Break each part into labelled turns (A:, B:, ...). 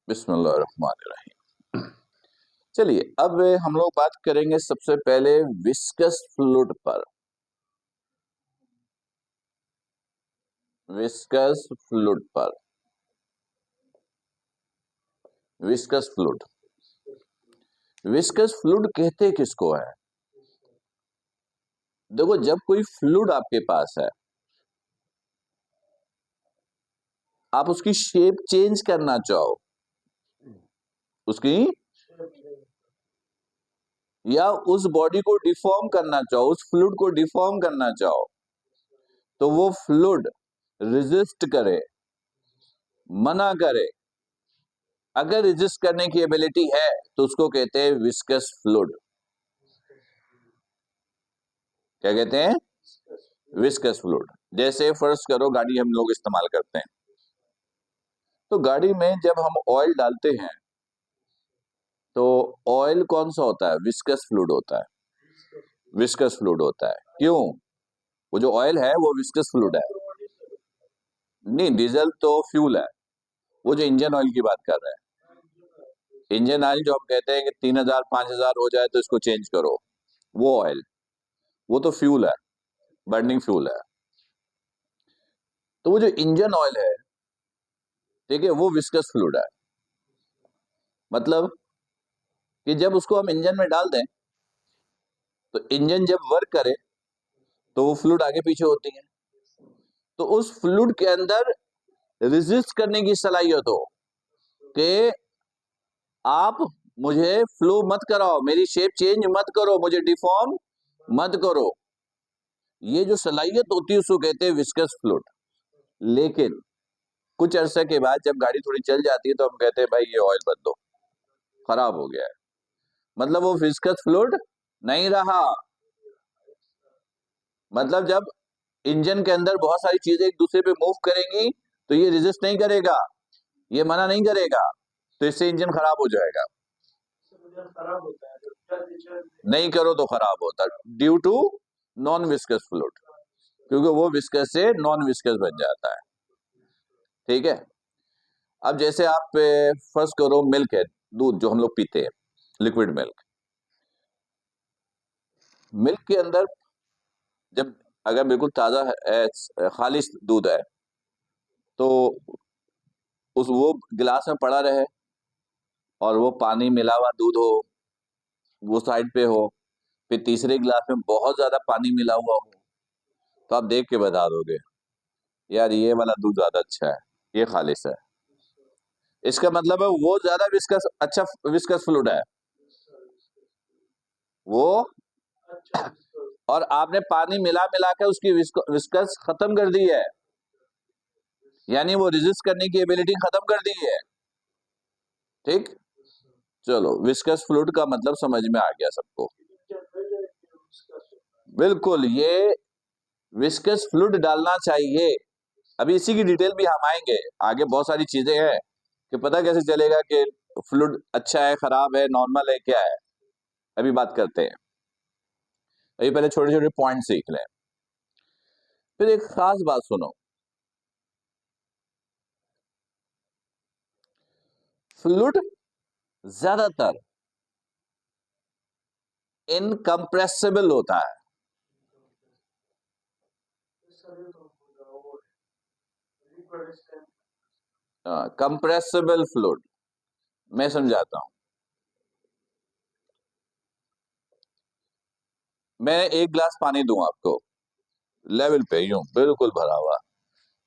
A: बिस्मिल्लाहिर्रहमानिर्रहीम। चलिए अब हम लोग बात करेंगे सबसे पहले विस्कस फ्लूइड पर। विस्कस फ्लूइड पर। विस्कस फ्लूइड, विस्कस फ्लूइड कहते किसको है? देखो, जब कोई फ्लूइड आपके पास है, आप उसकी शेप चेंज करना चाहो, उसकी या उस बॉडी को डिफॉर्म करना चाहो, उस फ्लूइड को डिफॉर्म करना चाहो, तो वो फ्लूइड रेजिस्ट करे, मना करे। अगर रेजिस्ट करने की एबिलिटी है तो उसको कहते हैं विस्कस फ्लूइड। क्या कहते हैं? Viscous fluid. जैसे फर्स्ट करो, गाड़ी हम लोग इस्तेमाल करते हैं, तो गाड़ी में जब हम ऑयल डालते हैं तो ऑयल कौन सा होता है? विस्कस फ्लूइड होता है। विस्कस फ्लूइड होता है। क्यों? वो जो ऑयल है वो विस्कस फ्लूइड है। नहीं, डीजल तो फ्यूल है। वो जो इंजन ऑयल की बात कर रहे हैं, इंजन ऑयल जो हम कहते हैं कि 3000 5000 हो जाए तो इसको चेंज करो, वो ऑयल, वो तो फ्यूल है, बर्निंग फ्यूल है। तो वो जो इंजन ऑयल है, ठीक है, वो विस्कस फ्लूइड है। मतलब कि जब उसको हम इंजन में डाल दें तो इंजन जब वर्क करे तो वो फ्लूइड आगे पीछे होती है, तो उस फ्लूइड के अंदर रेजिस्ट करने की सलाहियत हो कि आप मुझे फ्लो मत कराओ, मेरी शेप चेंज मत करो, मुझे डिफॉर्म मत करो। ये जो सलाहियत होती है उसको कहते हैं विस्कस फ्लूइड। लेकिन कुछ अरसे के बाद जब गाड़ी थोड़ी चल जाती है तो हम कहते हैं भाई ये ऑयल बदलो, खराब हो गया है। मतलब वो विस्कस फ्लूइड नहीं रहा। मतलब जब इंजन के अंदर बहुत सारी चीजें एक दूसरे पे मूव करेंगी तो ये रेजिस्ट नहीं करेगा, ये मना नहीं करेगा, तो इससे इंजन खराब हो जाएगा। नहीं करो तो खराब होता है due to non viscous fluid, क्योंकि वो विस्कस से नॉन विस्कस बन जाता है। ठीक है। अब जैसे आप फर्स्ट करो, मिल्क है, दूध जो हम लोग पीते हैं, लिक्विड मिल्क। मिल्क के अंदर जब अगर बिल्कुल ताजा है, खालिश दूध है, तो उस वो गिलास में पड़ा रहे और वो पानी मिला हुआ दूध हो, वो साइड पे हो, फिर तीसरे गिलास में बहुत ज्यादा पानी मिला हुआ हो, तो आप देख के बता दोगे यार ये वाला दूध ज्यादा अच्छा है, ये खालिश है। इसका मतलब है वो ज्यादा विस्कस, अच्छा विस्कस फ्लूइड है वो। और आपने पानी मिला मिला के उसकी विस्कस खत्म कर दी है, यानी वो रेजिस्ट करने की एबिलिटी खत्म कर दी है। ठीक। चलो, विस्कस फ्लूइड का मतलब समझ में आ गया सबको? बिल्कुल, ये विस्कस फ्लूइड डालना चाहिए। अभी इसी की डिटेल भी हम आएंगे, आगे बहुत सारी चीजें हैं कि पता कैसे चलेगा कि फ्लूइड अच्छा है, खराब है, नॉर्मल है, क्या है। अभी बात करते हैं। अभी पहले छोटे छोटे पॉइंट सीख लें, फिर एक खास बात सुनो। फ्लूइड ज्यादातर इनकम्प्रेसिबल होता है। कंप्रेसिबल फ्लूइड, मैं समझाता हूं। मैं एक गिलास पानी दूं आपको, लेवल पे यूं बिल्कुल भरा हुआ,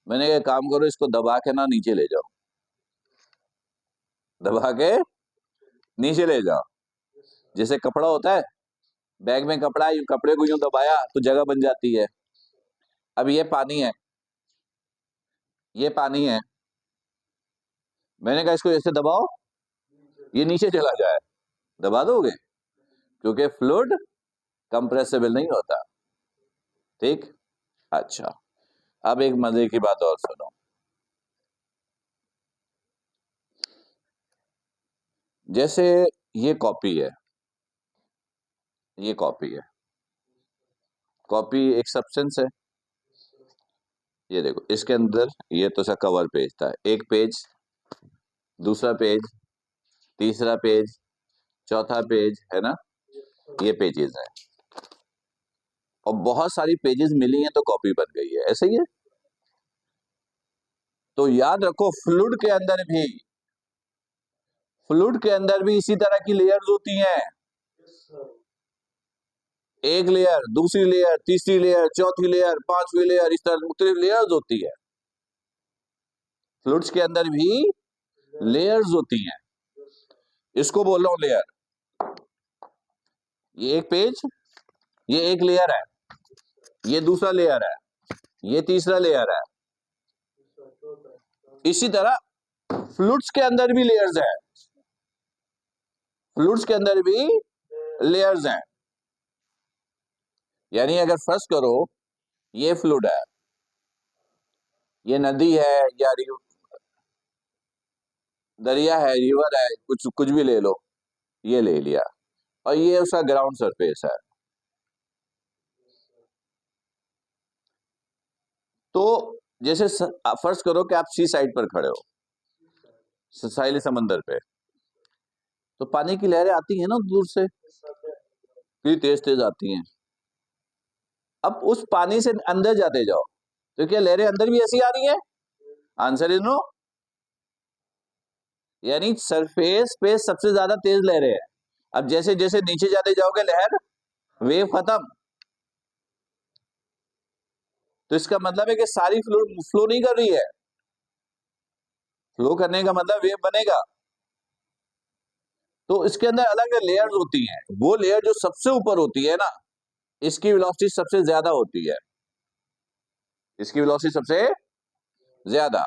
A: मैंने कहा काम करो इसको दबा के ना नीचे ले जाओ, दबा के नीचे ले जाओ। जैसे कपड़ा होता है, बैग में कपड़ा है, कपड़े को यूं दबाया तो जगह बन जाती है। अब ये पानी है, ये पानी है, मैंने कहा इसको ऐसे दबाओ ये नीचे चला जाए, दबा दोगे? क्योंकि फ्लूइड कंप्रेसिबल नहीं होता। ठीक। अच्छा, अब एक मजे की बात और सुनो। जैसे ये कॉपी है, ये कॉपी है, कॉपी एक सब्सटेंस है। ये देखो इसके अंदर, ये तो सा कवर पेज था, एक पेज दूसरा पेज, तीसरा पेज, चौथा पेज, है ना, ये पेजेस है। और बहुत सारी पेजेस मिली हैं तो कॉपी बन गई है, ऐसे ही है। तो याद रखो फ्लूइड के अंदर भी इसी तरह की लेयर्स होती हैं। एक लेयर, दूसरी लेयर, तीसरी लेयर, चौथी लेयर, पांचवी लेयर, इस तरह मुख्तलिफ लेयर्स होती है। फ्लूइड्स के अंदर भी लेयर्स होती हैं, इसको बोल रहा हूं लेयर। ये एक पेज, ये एक लेयर है, ये दूसरा लेयर है, ये तीसरा लेयर है। इसी तरह फ्लूइड्स के अंदर भी लेयर्स है, फ्लूइड्स के अंदर भी लेयर्स हैं। यानी अगर फर्ज करो ये फ्लूइड है, ये नदी है या दरिया है, रिवर है, कुछ कुछ भी ले लो, ये ले लिया, और ये उसका ग्राउंड सरफेस है। तो जैसे फर्ज करो कि आप सी साइड पर खड़े हो, साहिल समंदर पे, तो पानी की लहरें आती हैं ना दूर से, फिर तेज तेज आती हैं। अब उस पानी से अंदर जाते जाओ तो क्या लहरें अंदर भी ऐसी आ रही हैं? Answer is no. यानी सरफेस पे सबसे ज्यादा तेज लहरें हैं। अब जैसे जैसे नीचे जाते जाओगे लहर, वेव खत्म। तो इसका मतलब है कि सारी फ्लो नहीं कर रही है। फ्लो करने का मतलब वेव बनेगा। तो इसके अंदर अलग अलग लेयर्स होती हैं। वो लेयर जो सबसे ऊपर होती है ना, इसकी वेलोसिटी सबसे ज्यादा होती है, इसकी वेलोसिटी सबसे ज्यादा।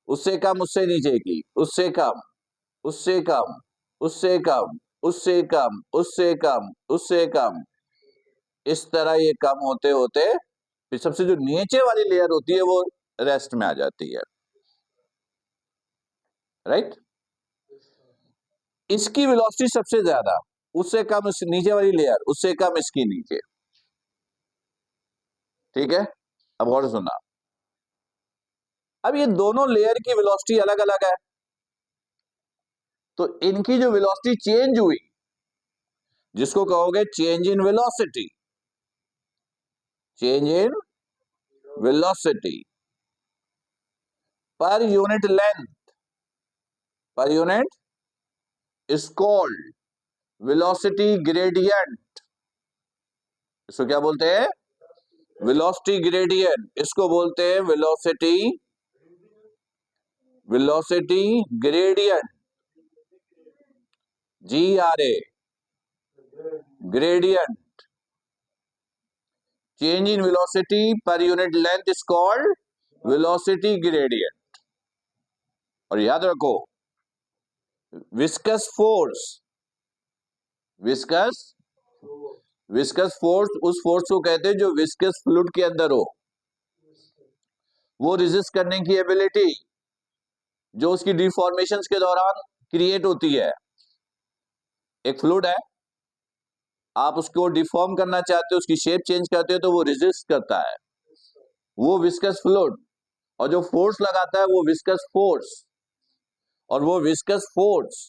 A: उससे कम उससे नीचे की, उससे कम, उससे कम, उससे कम, उससे कम, उससे कम, उससे कम, इस तरह ये कम होते होते फिर सबसे जो नीचे वाली लेयर होती है वो रेस्ट में आ जाती है। राइट? इसकी वेलोसिटी सबसे ज्यादा, उससे कम इस नीचे वाली लेयर, उससे कम इसकी नीचे। ठीक है, अब और सुना। अब ये दोनों लेयर की वेलोसिटी अलग अलग है, तो इनकी जो वेलोसिटी चेंज हुई, जिसको कहोगे change in velocity, change in velocity per unit length, per unit is called velocity gradient. इसको क्या बोलते हैं? Velocity gradient. इसको बोलते हैं velocity, velocity gradient, GRA, gradient. Change in velocity per unit length is called velocity gradient. और याद रखो, viscous force, viscous viscous force उस फोर्स को कहते हैं जो विस्कस फ्लूइड के अंदर हो, वो रेजिस्ट करने की एबिलिटी जो उसकी डिफॉर्मेशंस के दौरान क्रिएट होती है। एक फ्लूइड है, आप उसको डिफॉर्म करना चाहते हो, उसकी शेप चेंज करते हो, तो वो रेजिस्ट करता है, वो विस्कस फ्लूइड। और जो फोर्स लगाता है वो विस्कस फोर्स, और वो विस्कस फोर्स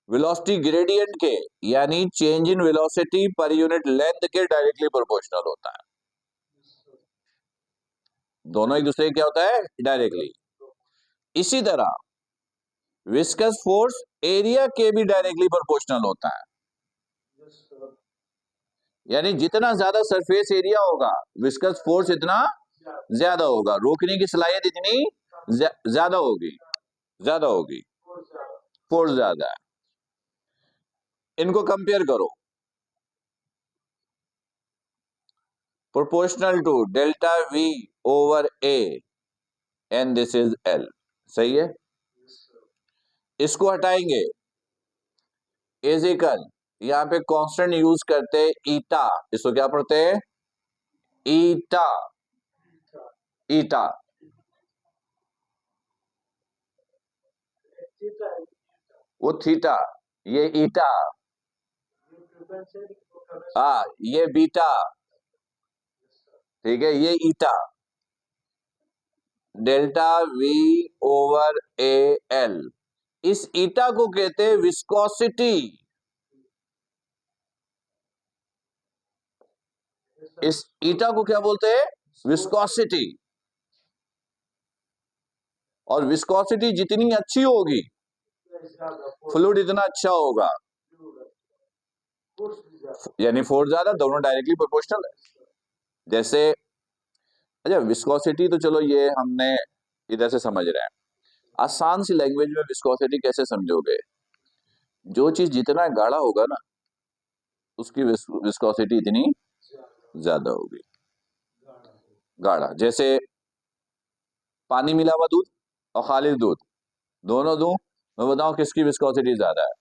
A: वेलोसिटी ग्रेडियंट के, यानी change in velocity per unit length के डायरेक्टली प्रोपोर्शनल होता है। दोनों एक दूसरे क्या होता है? डायरेक्टली। इसी तरह विस्कस फोर्स एरिया के भी डायरेक्टली प्रोपोर्शनल होता है। यानी जितना ज्यादा सरफेस एरिया होगा, विस्कस फोर्स इतना ज्यादा होगा, रोकने की सलाहियत इतनी ज्यादा होगी, ज्यादा होगी, फोर्स ज्यादा है। इनको कंपेयर करो, proportional to delta V over A and this is L। सही है? इसको हटाएंगे, इजिकल, यहां पे कांस्टेंट यूज करते ईटा, इसको क्या पढ़ते हैं? ईटा, ईटा। वो थीटा, ये ईटा, हाँ ये बीटा। ठीक है, ये eta. Delta V over A L. इस ईटा को कहते हैं विस्कोसिटी। इस ईटा को क्या बोलते हैं? विस्कोसिटी। और विस्कोसिटी जितनी अच्छी होगी फ्लूइड इतना अच्छा होगा, यानी फोर्स ज्यादा, दोनों डायरेक्टली प्रोपोर्शनल है। जैसे अच्छा, विस्कोसिटी तो चलो ये हमने इधर से समझ रहे हैं। आसान सी लैंग्वेज में विस्कोसिटी कैसे समझोगे? जो चीज जितना गाढ़ा होगा ना उसकी विस्कोसिटी इतनी ज्यादा होगी। गाढ़ा, जैसे पानी मिला हुआ दूध और खालिस दूध, दोनों दूं, मैं बताऊं किसकी विस्कोसिटी ज्यादा है?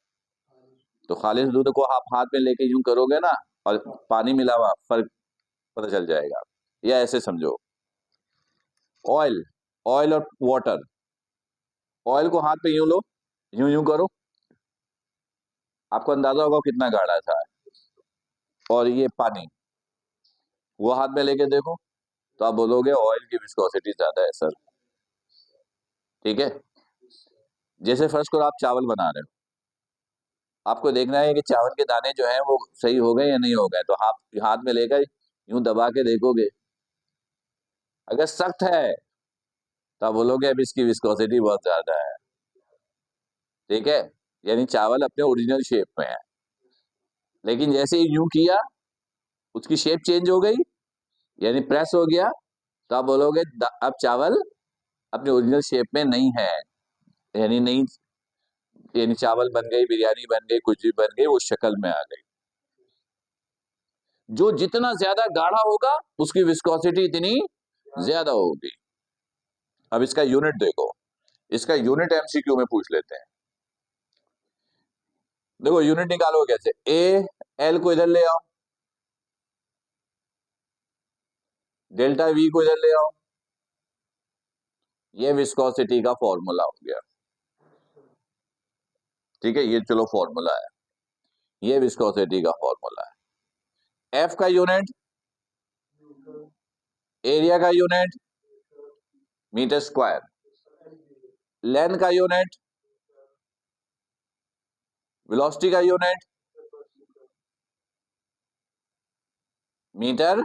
A: तो खालिस दूध को आप हाथ में लेके यूं करोगे ना और पानी मिला हुआ, फर्क पता चल जाएगा। या ऐसे समझो, ऑयल, ऑयल और वाटर। ऑयल को हाथ पे यूं लो, यूं यूं करो, आपको अंदाजा होगा कितना गाढ़ा था। और ये पानी, वो हाथ में लेके देखो तो आप बोलोगे ऑयल की विस्कोसिटी ज्यादा है सर। ठीक है। जैसे फर्स्ट को आप चावल बना रहे हो, आपको देखना है कि चावल के दाने जो हैं वो सही हो गए या नहीं हो गए, तो आप हाथ में लेकर यूं दबा के देखोगे। अगर सख्त है तो आप बोलोगे अब इसकी विस्कोसिटी बहुत ज्यादा है। ठीक है, यानी चावल अपने ओरिजिनल शेप में है। लेकिन जैसे ही यूं किया उसकी शेप चेंज हो गई, यानी प्रेस हो गया, तो आप बोलोगे अब चावल अपने ओरिजिनल शेप में नहीं है, यानी नहीं, यानी चावल बन गई, बिरयानी बन गई, कुछ भी बन गई, वो शक्ल में आ गई। जो जितना ज्यादा गाढ़ा होगा उसकी विस्कोसिटी इतनी ज्यादा होगी। अब इसका यूनिट देखो, इसका यूनिट एमसीक्यू में पूछ लेते हैं। देखो यूनिट निकालो कैसे, ए एल को इधर ले आओ, डेल्टा वी को इधर ले आओ, ये विस्कोसिटी का फॉर्मूला हो गया। ठीक है, ये चलो फॉर्मूला है, ये विस्कोसिटी का फॉर्मूला है। एफ का यूनिट, एरिया का यूनिट मीटर स्क्वायर, लेंथ का यूनिट, वेलोसिटी का यूनिट मीटर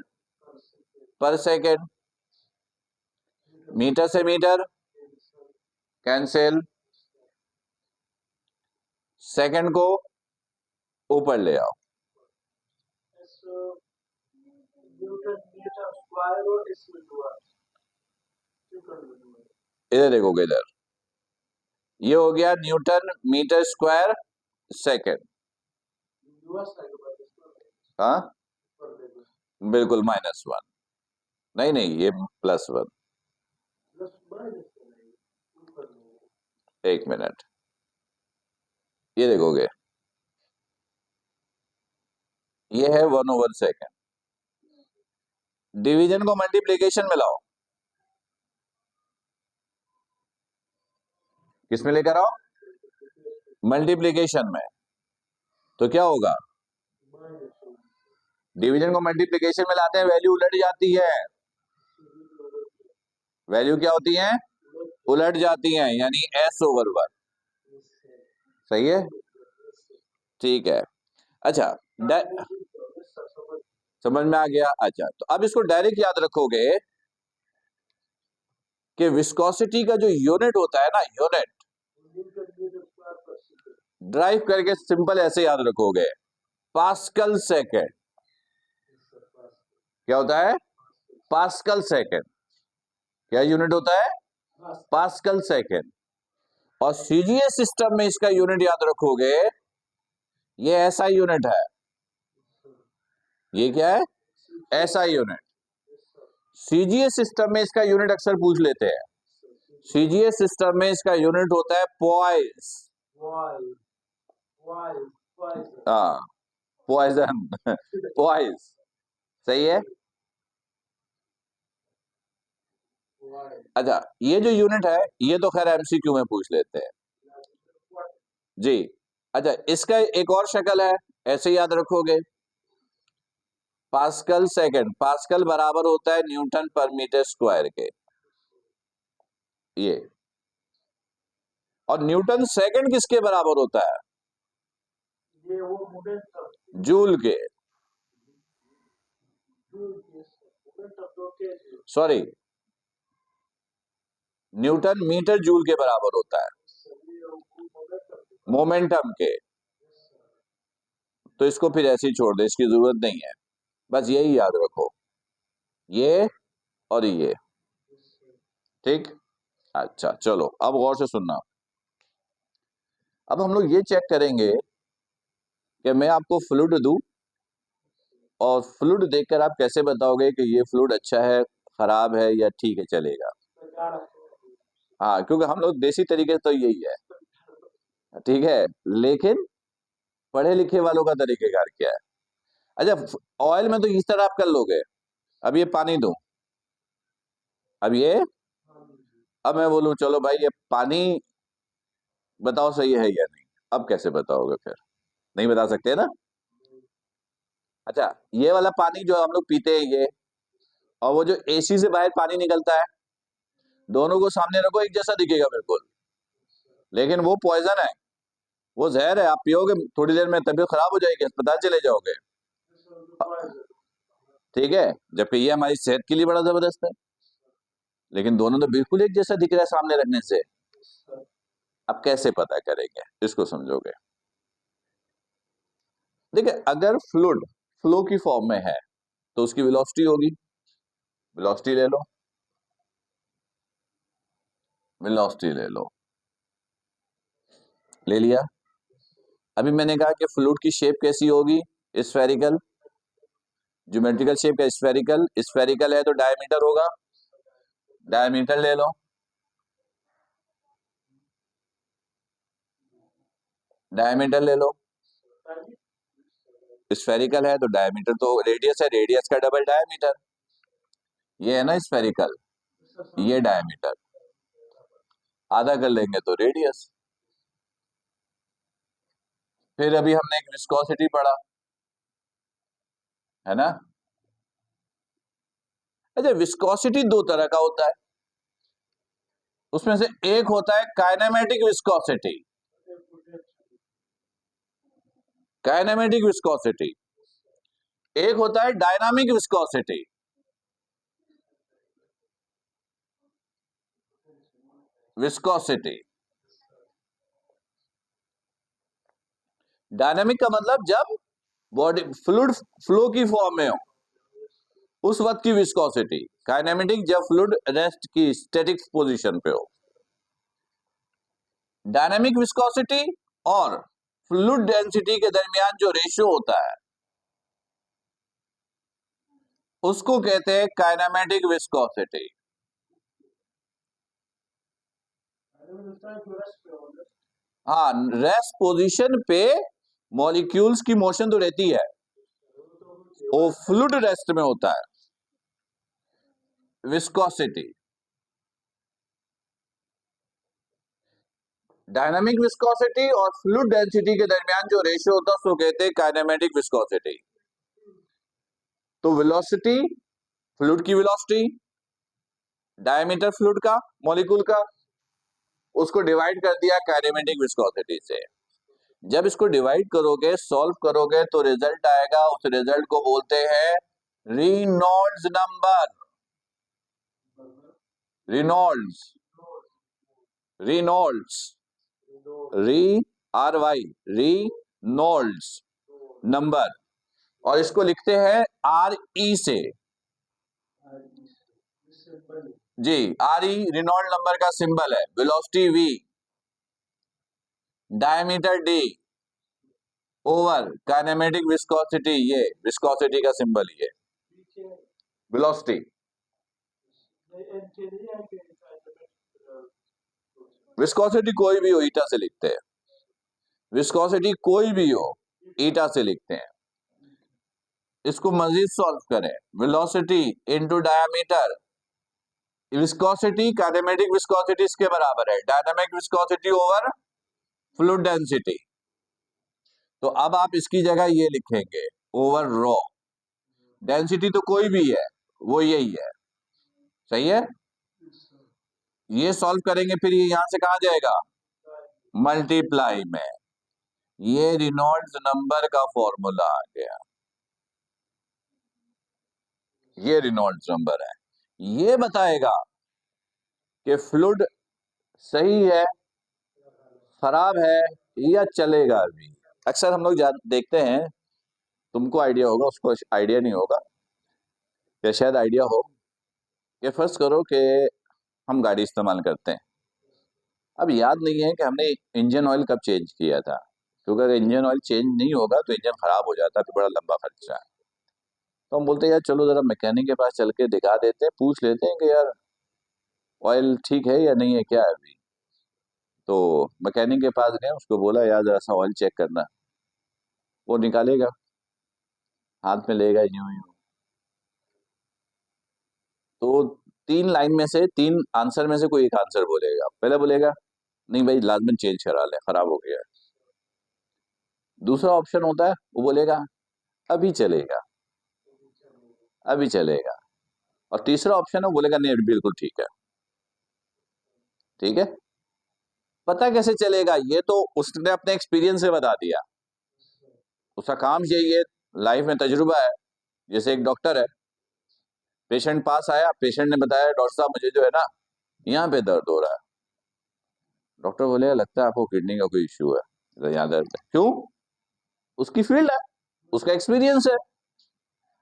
A: पर सेकेंड, मीटर से मीटर कैंसिल, सेकंड को ऊपर ले आओ। इधर देखोगे, इधर ये हो गया न्यूटन मीटर स्क्वायर सेकंड। हाँ बिल्कुल, -1, नहीं नहीं ये +1। एक मिनट, ये देखोगे ये है 1/2 डिवीजन को मल्टीप्लीकेशन में लाओ, किसमें लेकर आओ? मल्टीप्लीकेशन में। तो क्या होगा, डिवीजन को मल्टीप्लीकेशन में लाते हैं वैल्यू उलट जाती है। वैल्यू क्या होती है? उलट जाती है, यानी S/1। सही है, ठीक है। अच्छा, समझ में आ गया। अच्छा, तो अब इसको डायरेक्ट याद रखोगे कि विस्कोसिटी का जो यूनिट होता है ना, यूनिट ड्राइव करके सिंपल ऐसे याद रखोगे, पास्कल सेकेंड। क्या होता है? Pascal second. क्या यूनिट होता है? Pascal second. और सीजीएस सिस्टम में इसका यूनिट याद रखोगे, ये ऐसा यूनिट है। ये क्या है? ऐसा यूनिट। सीजीएस सिस्टम में इसका यूनिट अक्सर पूछ लेते हैं। सीजीएस सिस्टम में इसका यूनिट होता है पॉइस। हाँ, पॉइजन, पॉइस। सही है। अच्छा, ये जो यूनिट है ये तो खैर एमसीक्यू में पूछ लेते हैं जी। अच्छा, इसका एक और शक्ल है, ऐसे याद रखोगे, पास्कल सेकंड। पास्कल बराबर होता है न्यूटन पर मीटर स्क्वायर के। ये। और न्यूटन सेकंड किसके बराबर होता है?
B: ये वो
A: जूल के। सॉरी, न्यूटन मीटर जूल के बराबर होता है मोमेंटम के। तो इसको फिर ऐसे ही छोड़ दे, इसकी जरूरत नहीं है, बस यही याद रखो, ये और ये। ठीक, अच्छा चलो अब गौर से सुनना। अब हम लोग ये चेक करेंगे कि मैं आपको फ्लूइड दूं और फ्लूइड देखकर आप कैसे बताओगे कि ये फ्लूइड अच्छा है, खराब है, या ठीक है चलेगा। हाँ, क्योंकि हम लोग देसी तरीके तो यही है, ठीक है, लेकिन पढ़े लिखे वालों का तरीकेकार क्या है? अच्छा, ऑयल में तो इस तरह आप कर लोगे। अब ये पानी दूं, अब ये, अब मैं बोलूं चलो भाई ये पानी बताओ सही है या नहीं, अब कैसे बताओगे फिर? नहीं बता सकते ना। अच्छा, ये वाला पानी जो हम लोग पीते हैं ये, और वो जो एसी से बाहर पानी निकलता है, दोनों को सामने रखो, एक जैसा दिखेगा बिल्कुल, लेकिन वो पॉइजन है, वो जहर है। आप पियोगे थोड़ी देर में तबीयत खराब हो जाएगी, अस्पताल चले जाओगे। ठीक है, जबकि ये हमारी सेहत के लिए बड़ा जबरदस्त है, लेकिन दोनों तो बिल्कुल एक जैसा दिख रहा है सामने रखने से। अब कैसे पता करेंगे, इसको समझोगे। देखिए, अगर फ्लूइड फ्लो की फॉर्म में है तो उसकी वेलोसिटी होगी, वेलोसिटी ले लो, वेलोसिटी ले लो, ले लिया। अभी मैंने कहा कि फ्लूइड की शेप कैसी होगी? स्फेरिकल। ज्योमेट्रिकल शेप का स्फेरिकल, स्फेरिकल है तो डायमीटर होगा, डायमीटर ले लो, डायमीटर ले लो। स्फेरिकल है तो डायमीटर तो रेडियस है, रेडियस का डबल डायमीटर। ये है ना स्फेरिकल, ये डायमीटर, आधा कर लेंगे तो रेडियस। फिर अभी हमने एक विस्कोसिटी पढ़ा, है ना। अच्छा, विस्कोसिटी दो तरह का होता है, उसमें से एक होता है काइनेमेटिक विस्कोसिटी, काइनेमेटिक विस्कोसिटी, एक होता है डायनामिक विस्कोसिटी। विस्कोसिटी, डायनामिक का मतलब जब बॉडी फ्लूइड फ्लो की फॉर्म में हो उस वक्त की विस्कोसिटी, काइनेमेटिक जब फ्लूइड रेस्ट की स्टैटिक पोजीशन पे हो। डायनामिक विस्कोसिटी और फ्लूइड डेंसिटी के दरमियान जो रेशियो होता है उसको कहते हैं काइनेमेटिक विस्कोसिटी। हाँ, रेस्ट पोजीशन पे मॉलिक्यूल्स की मोशन तो रहती है, वो फ्लूइड रेस्ट में होता है। विस्कोसिटी, डायनामिक विस्कोसिटी और फ्लूइड डेंसिटी के दरमियान जो रेशियो होता है उसको कहते हैं काइनेमेटिक विस्कोसिटी। तो वेलोसिटी, फ्लूइड की वेलोसिटी, डायमीटर फ्लूइड का, मॉलिक्यूल का, उसको डिवाइड कर दिया काइनेमेटिक विस्कोसिटी से। जब इसको डिवाइड करोगे, सॉल्व करोगे, तो रिजल्ट आएगा, उस रिजल्ट को बोलते हैं Reynolds number. Reynolds, Reynolds, re R Y, Reynolds number, और इसको लिखते हैं आर ई से। जी, आर ई रेनॉल्ड नंबर का सिंबल है, velocity V, diameter D, over kinematic viscosity, ये विस्कोसिटी का सिंबल ये वेलोसिटी। विस्कोसिटी कोई भी हो ईटा से लिखते हैं, विस्कोसिटी कोई भी हो ईटा से लिखते हैं। इसको मजीद सॉल्व करें, velocity into diameter, viscosity kinematic viscosity इसके बराबर है, dynamic viscosity over fluid density. तो अब आप इसकी जगह ये लिखेंगे ओवर रो, डेंसिटी तो कोई भी है, वो यही है, सही है। ये सॉल्व करेंगे, फिर ये यहां से कहा जाएगा मल्टीप्लाई में। ये रेनॉल्ड्स नंबर का फॉर्मूला आ गया, ये रेनॉल्ड्स नंबर है। ये बताएगा कि फ्लूइड सही है, खराब है, या चलेगा भी। अक्सर हम लोग देखते हैं, तुमको आइडिया होगा, उसको आइडिया नहीं होगा, या शायद आइडिया हो, कि फर्स्ट करो कि हम गाड़ी इस्तेमाल करते हैं। अब याद नहीं है कि हमने इंजन ऑयल कब चेंज किया था, क्योंकि अगर इंजन ऑयल चेंज नहीं होगा तो इंजन खराब हो जाता है, फिर बड़ा लंबा खर्चा है। तो हम बोलते हैं यार चलो जरा मैकेनिक के पास चल के दिखा देते हैं, पूछ लेते हैं कि यार ऑयल ठीक है या नहीं है, क्या है अभी। तो मैकेनिक के पास गए, उसको बोला यार जरा सा ऑयल चेक करना। वो निकालेगा, हाथ में लेगा यूं यूं, तो 3 लाइन में से 3 आंसर में से कोई एक आंसर बोलेगा। पहले बोलेगा नहीं भाई लाजमन चेंज करा ले, खराब हो गया है। दूसरा ऑप्शन होता है, वो बोलेगा अभी चलेगा, अभी चलेगा। और तीसरा ऑप्शन है, वो बोलेगा नहीं अभी बिल्कुल ठीक है। ठीक है, पता कैसे चलेगा? ये तो उसने अपने एक्सपीरियंस से बता दिया, उसका काम यही है, लाइफ में तजुर्बा है। जैसे एक डॉक्टर है, पेशेंट पास आया, पेशेंट ने बताया डॉक्टर साहब मुझे जो है ना यहाँ पे दर्द हो रहा है। डॉक्टर बोले लगता है आपको किडनी का कोई इश्यू है, तो यहाँ दर्द है। क्यों? उसकी फील्ड है, उसका एक्सपीरियंस है।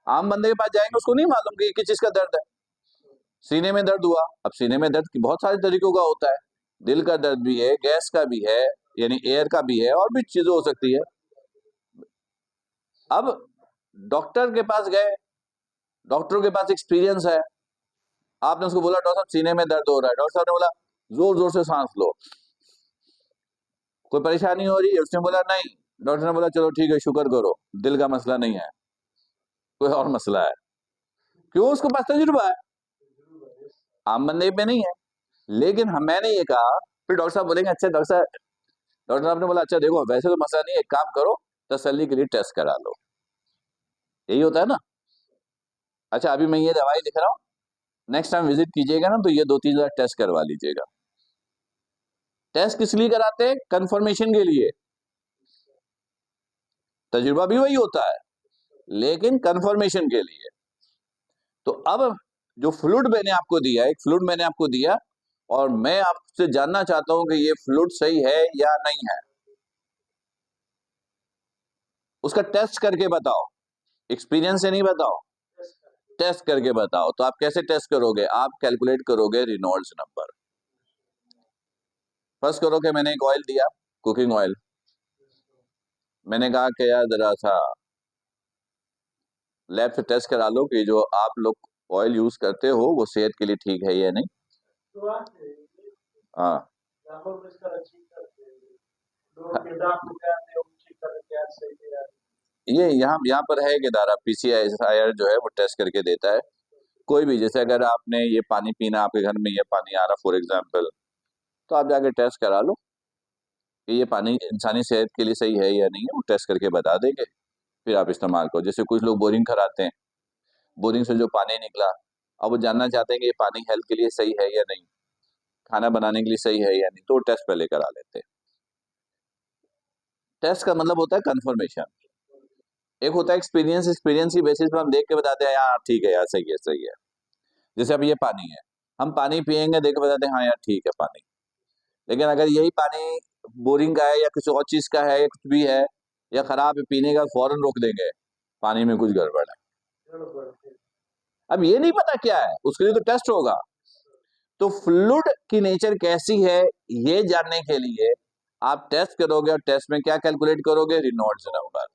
A: आम बंदे के पास जाएंगे, उसको नहीं मालूम कि किस चीज का दर्द है। सीने में दर्द हुआ, अब सीने में दर्द की बहुत सारे तरीकों का होता है, दिल का दर्द भी है, गैस का भी है, यानी एयर का भी है, और भी चीजें हो सकती है। अब डॉक्टर के पास गए, डॉक्टर के पास एक्सपीरियंस है, आपने उसको बोला डॉक्टर साहब सीने में दर्द हो रहा है, डॉक्टर साहब ने बोला जोर जोर से सांस लो, कोई परेशानी हो रही है? उसने बोला नहीं। डॉक्टर ने बोला चलो ठीक है शुक्र करो, दिल का मसला नहीं है, कोई और मसला है। क्यों? उसके पास तजुर्बा है, आम बंदे पे नहीं है। लेकिन हम मैंने ये कहा, फिर डॉक्टर साहब बोलेंगे अच्छा डॉक्टर साहब, डॉक्टर साहब ने बोला अच्छा देखो वैसे तो मसला नहीं है, एक काम करो तसल्ली के लिए टेस्ट करा लो। यही होता है ना। अच्छा अभी मैं ये दवाई लिख रहा हूँ, नेक्स्ट टाइम विजिट कीजिएगा ना तो ये 2-3 टेस्ट करवा लीजिएगा। टेस्ट किस लिए कराते हैं? कंफर्मेशन के लिए। तजुर्बा भी वही होता है, लेकिन कंफर्मेशन के लिए। तो अब जो फ्लूइड मैंने आपको दिया, एक फ्लूइड मैंने आपको दिया, और मैं आपसे जानना चाहता हूं कि ये फ्लूइड सही है या नहीं है। उसका टेस्ट करके बताओ, एक्सपीरियंस से नहीं बताओ, टेस्ट करके बताओ। तो आप कैसे टेस्ट करोगे? आप कैलकुलेट करोगे रेनॉल्ड्स नंबर। फर्स्ट करो कि मैंने एक ऑयल दिया, कुकिंग ऑयल, मैंने कहा कि यार जरा सा लैब से टेस्ट करा लो कि जो आप लोग ऑयल यूज करते हो वो सेहत के लिए ठीक है या नहीं। हाँ ये यहाँ पर है एक इदारा PCI जो है वो टेस्ट करके देता है। कोई भी, जैसे अगर आपने ये पानी पीना, आपके घर में ये पानी आ रहा फॉर एग्जाम्पल, तो आप जाके टेस्ट करा लो कि ये पानी इंसानी सेहत के लिए सही है या नहीं है, वो टेस्ट करके बता देंगे, फिर आप इस्तेमाल करो। जैसे कुछ लोग बोरिंग कराते हैं, बोरिंग से जो पानी निकला, अब वो जानना चाहते हैं कि ये पानी हेल्थ के लिए सही है या नहीं, खाना बनाने के लिए सही है या नहीं, तो टेस्ट पहले करा लेते हैं। टेस्ट का मतलब होता है कंफर्मेशन। एक होता है एक्सपीरियंस, एक्सपीरियंस की बेसिस पर हम देख के बताते हैं यार ठीक है यार सही है सही है। जैसे अब ये पानी है, हम पानी पियेंगे देख के बताते हैं हाँ यार ठीक है पानी। लेकिन अगर यही पानी बोरिंग का है या किसी और चीज का है या कुछ भी है या खराब है, पीने का फौरन रोक देंगे, पानी में कुछ गड़बड़ है। अब ये नहीं पता क्या है, उसके लिए तो टेस्ट होगा। तो फ्लूइड की नेचर कैसी है ये जानने के लिए आप टेस्ट करोगे, और टेस्ट में क्या कैलकुलेट करोगे? Reynolds number.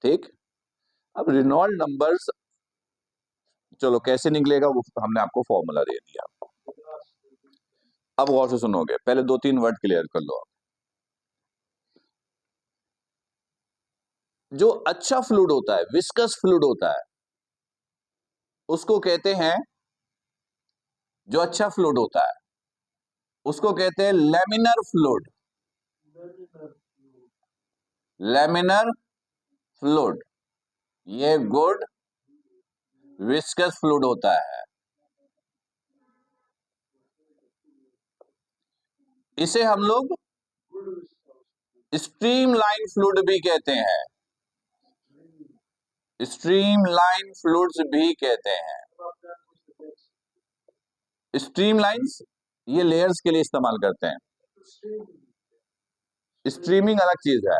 A: ठीक, अब रेनॉल्ड नंबर्स चलो कैसे निकलेगा वो हमने आपको फॉर्मूला दे दिया। अब गौर से सुनोगे, पहले 2-3 वर्ड क्लियर कर लो। जो अच्छा फ्लूइड होता है, विस्कस फ्लूइड होता है, उसको कहते हैं, जो अच्छा फ्लूइड होता है उसको कहते हैं लेमिनर फ्लूइड। लेमिनर फ्लूइड ये गुड विस्कस फ्लूइड होता है। इसे हम लोग स्ट्रीमलाइन फ्लूइड भी कहते हैं, स्ट्रीमलाइन फ्लूइड्स भी कहते हैं। स्ट्रीमलाइंस ये लेयर्स के लिए इस्तेमाल करते हैं, स्ट्रीमिंग अलग चीज है,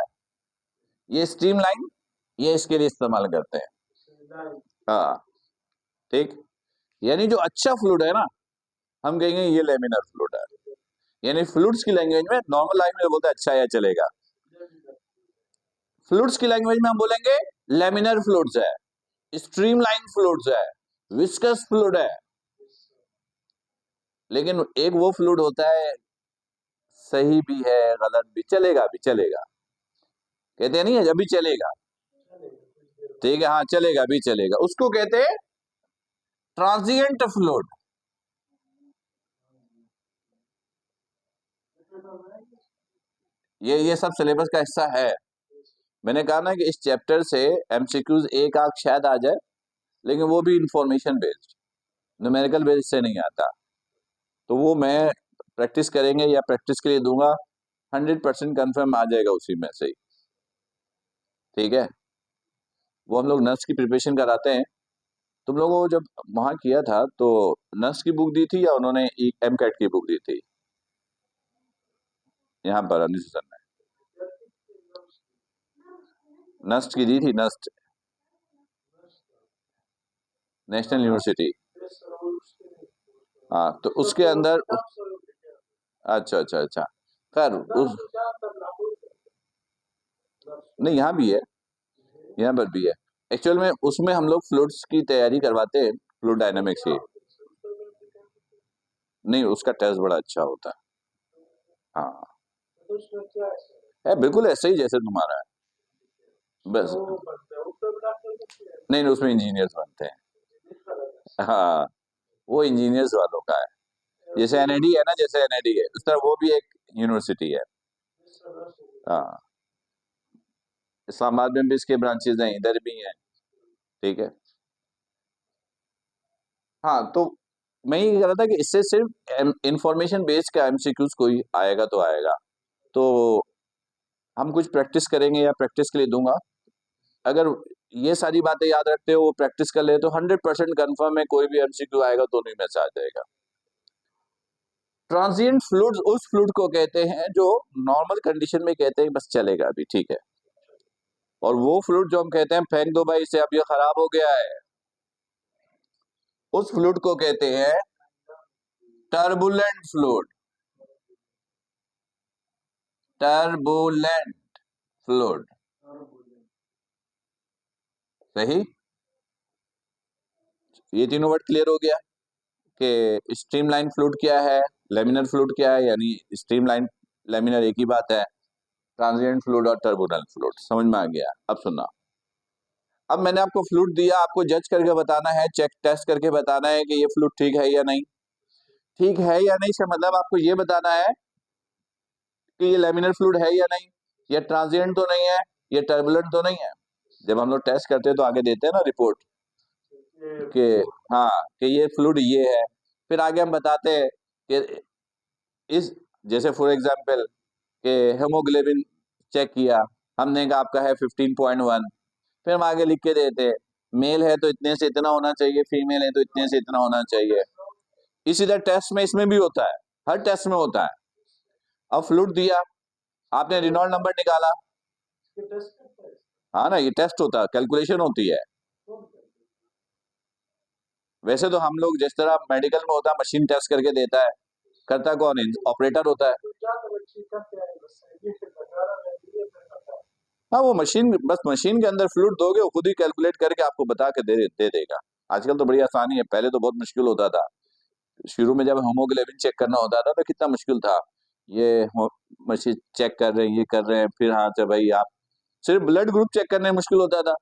A: ये स्ट्रीमलाइन ये इसके लिए इस्तेमाल करते हैं। हाँ ठीक, यानी जो अच्छा फ्लूइड है ना, हम कहेंगे ये लेमिनर फ्लूइड है। यानी फ्लूइड्स की लैंग्वेज में, नॉर्मल लाइफ में बोलते हैं अच्छा या चलेगा, फ्लूइड्स की लैंग्वेज में हम बोलेंगे लेमिनर फ्लूइड्स है, स्ट्रीमलाइन फ्लूइड्स है, विस्कस फ्लूइड है। लेकिन एक वो फ्लूइड होता है सही भी है गलत भी, चलेगा भी चलेगा, कहते हैं नहीं है अभी चलेगा, ठीक है, हाँ चलेगा भी चलेगा, उसको कहते हैं ट्रांजिएंट फ्लूइड। ये सब सिलेबस का हिस्सा है। मैंने कहा ना कि इस चैप्टर से एमसीक्यूज एक आध शायद आ जाए, लेकिन वो भी इंफॉर्मेशन बेस्ड, न्यूमेरिकल बेस्ड से नहीं आता। तो वो मैं प्रैक्टिस करेंगे या प्रैक्टिस के लिए दूंगा, 100% कंफर्म आ जाएगा उसी में से ही, ठीक है। वो हम लोग नर्स की प्रिपरेशन कराते हैं। तुम लोगों को जब वहां किया था तो नर्स की बुक दी थी या उन्होंने एमकैट की बुक दी थी? यहाँ पर अनुशासन में नस्ट की दी थी, नस्ट नेशनल यूनिवर्सिटी। हाँ तो उसके अंदर, अच्छा अच्छा अच्छा, खैर उस नहीं यहाँ भी है, यहाँ पर भी है। एक्चुअल में उसमें हम लोग फ्लूइड्स की तैयारी करवाते हैं, फ्लूइड डायनामिक्स की। नहीं उसका टेस्ट बड़ा अच्छा होता है, हाँ है बिल्कुल ऐसे ही जैसे तुम्हारा है, बस नहीं उसमें इंजीनियर्स बनते हैं, हाँ वो इंजीनियर्स वालों का है, जैसे एनआईडी है ना, जैसे एनआईडी है उस तरह वो भी एक यूनिवर्सिटी है। हाँ इस्लामाबाद में भी इसके ब्रांचेज हैं, इधर भी हैं, ठीक है। हाँ तो मैं ये कह रहा था कि इससे सिर्फ इंफॉर्मेशन बेस्ड का एमसीक्यूज कोई आएगा तो आएगा, तो हम कुछ प्रैक्टिस करेंगे या प्रैक्टिस के लिए दूंगा। अगर ये सारी बातें याद रखते हो, वो प्रैक्टिस कर ले तो 100% कंफर्म है कोई भी एमसीक्यू आएगा तो नहीं में से आ जाएगा। ट्रांजिएंट फ्लूइड्स उस फ्लूइड को कहते हैं जो नॉर्मल कंडीशन में कहते हैं बस चलेगा अभी, ठीक है। और वो फ्लूइड जो हम कहते हैं फेंक दो भाई इसे, अब ये खराब हो गया है, उस फ्लूइड को कहते हैं टर्बुलेंट फ्लूइड, टर्बुलेंट फ्लूइड, सही। ये तीनों वर्ड क्लियर हो गया कि स्ट्रीमलाइन फ्लूइड क्या है, लेमिनर फ्लूइड क्या है, यानी स्ट्रीमलाइन लेमिनर एक ही बात है, ट्रांजिएंट फ्लूइड और टर्बुलेंट फ्लूइड समझ में आ गया। अब सुनना, अब मैंने आपको फ्लूइड दिया, आपको जज करके बताना है, चेक टेस्ट करके बताना है कि ये फ्लूइड ठीक है या नहीं, ठीक है या नहीं से मतलब आपको ये बताना है कि ये लेमिनर फ्लूइड है या नहीं, ये ट्रांजिएंट तो नहीं है, ये टर्बुलेंट तो नहीं है। जब हम लोग टेस्ट करते हैं तो आगे देते हैं ना रिपोर्ट कि हाँ कि ये फ्लूइड ये है, फिर आगे हम बताते हैं कि इस, जैसे फॉर एग्जांपल कि हेमोग्लोबिन चेक किया, हमने कहा आपका है 15.1, फिर हम आगे लिख के देते हैं मेल है तो इतने से इतना होना चाहिए, फीमेल है तो इतने से इतना होना चाहिए। इसी तरह टेस्ट में इसमें भी होता है, हर टेस्ट में होता है। अब फ्लूइड दिया, आपने रिनॉल्ड नंबर निकाला, हाँ ना ये टेस्ट होता है, कैलकुलेशन होती है। वैसे तो हम लोग जिस तरह मेडिकल में होता है मशीन टेस्ट करके देता है, करता कौन है, ऑपरेटर होता है। हाँ वो मशीन, बस मशीन के अंदर फ्लूइड दोगे वो खुद ही कैलकुलेट करके आपको बता के दे देगा। आजकल तो बड़ी आसानी है, पहले तो बहुत मुश्किल होता था। शुरू में जब हेमोग्लोबिन चेक करना होता था तो कितना मुश्किल था, ये मशीन चेक कर रहे हैं, ये कर रहे हैं, फिर हाँ तो भाई आप सिर्फ ब्लड ग्रुप चेक करने में मुश्किल होता था,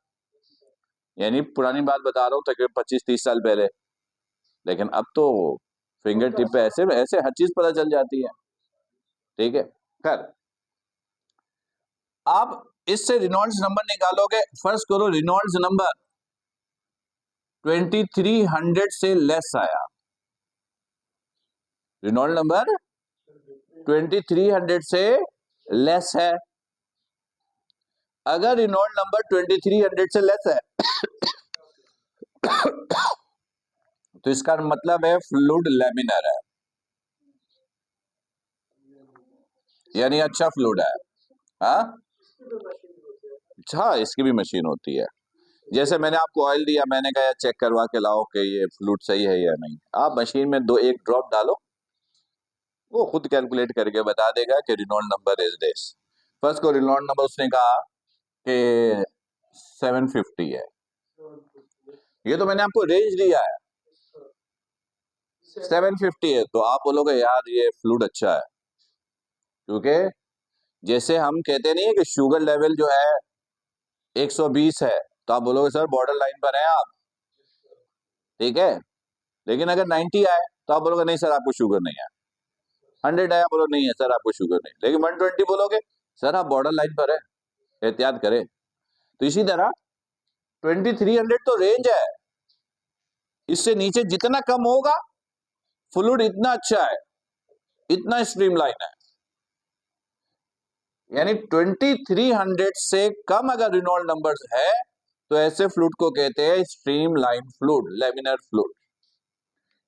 A: यानी पुरानी बात बता रहा हूँ तकरीबन 25-30 साल पहले। लेकिन अब तो फिंगर टिप पे ऐसे ऐसे हर चीज पता चल जाती है, ठीक है। खैर आप इससे रिनॉल्ड्स नंबर निकालोगे, फर्स्ट करो रिनॉल्ड्स नंबर 2300 से लेस आया, रिनॉल्ड नंबर 2300 से लेस है। अगर रिनॉल्ड नंबर 2300 से लेस है तो इसका मतलब है फ्लूइड लैमिनर है, यानी अच्छा फ्लूइड है। हाँ हाँ, इसकी भी मशीन होती है। जैसे मैंने आपको ऑयल दिया, मैंने कहा यार चेक करवा के लाओ कि ये फ्लूइड सही है या नहीं। आप मशीन में एक ड्रॉप डालो, वो खुद कैलकुलेट करके बता देगा कि Reynold number is this. First को रिनॉल्ड नंबर उसने कहा कि 750 है, ये तो मैंने आपको रेंज दिया है 750 है, तो आप बोलोगे यार ये फ्लूइड अच्छा है। क्योंकि जैसे हम कहते नहीं है कि शुगर लेवल जो है 120 है, तो आप बोलोगे सर बॉर्डर लाइन पर हैं आप, ठीक है। लेकिन अगर 90 आए तो आप बोलोगे नहीं सर आपको शुगर नहीं है। 100 आया, बोलो नहीं है सर आपको शुगर नहीं। लेकिन 120 बोलोगे सर आप बॉर्डर लाइन पर है, एहतियात करें। तो इसी तरह 2300 तो रेंज है, इससे नीचे जितना कम होगा फ्लूइड इतना अच्छा है, इतना स्ट्रीमलाइन है। यानी 2300 से कम अगर रिनॉल्ड नंबर्स है तो ऐसे फ्लूइड को कहते हैं स्ट्रीमलाइन फ्लूइड, लैमिनर फ्लूइड।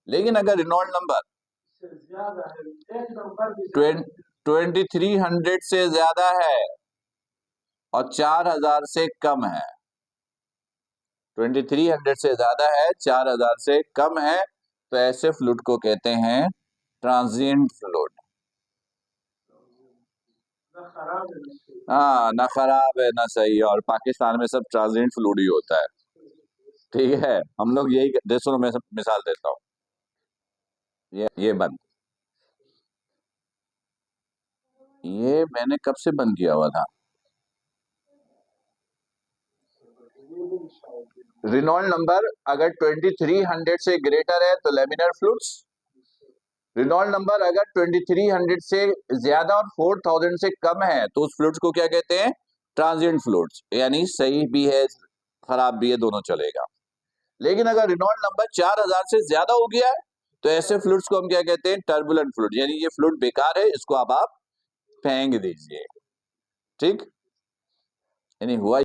A: लेकिन अगर रिनॉल्ड नंबर 2300 से ज्यादा है और 4000 से कम है, 2300 से ज्यादा है 4000 से कम है, तो ऐसे फ्लूइड को कहते हैं ट्रांजिएंट फ्लूइड। हाँ, ना खराब है ना सही, और पाकिस्तान में सब ट्रांजिएंट फ्लूइड ही होता है, ठीक है। हम लोग यही देशों में मिसाल देता हूँ, ये बंद, ये मैंने कब से बंद किया हुआ था। रिनॉल्ड नंबर अगर 2300 से ग्रेटर है तो लैमिनर फ्लूइड्स। रिनॉल्ड नंबर अगर 2300 से ज्यादा और 4000 से कम है तो उस फ्लूइड्स को क्या कहते हैं, ट्रांजिएंट फ्लूइड्स, यानी सही भी है खराब भी है, दोनों चलेगा। लेकिन अगर रिनॉल्ड नंबर 4000 से ज्यादा हो गया है तो ऐसे फ्लूइड्स को हम क्या कहते हैं, टर्बुलेंट फ्लूइड, यानी ये फ्लूइड बेकार है, इसको आप फेंक दीजिए, ठीक। यानी हुआ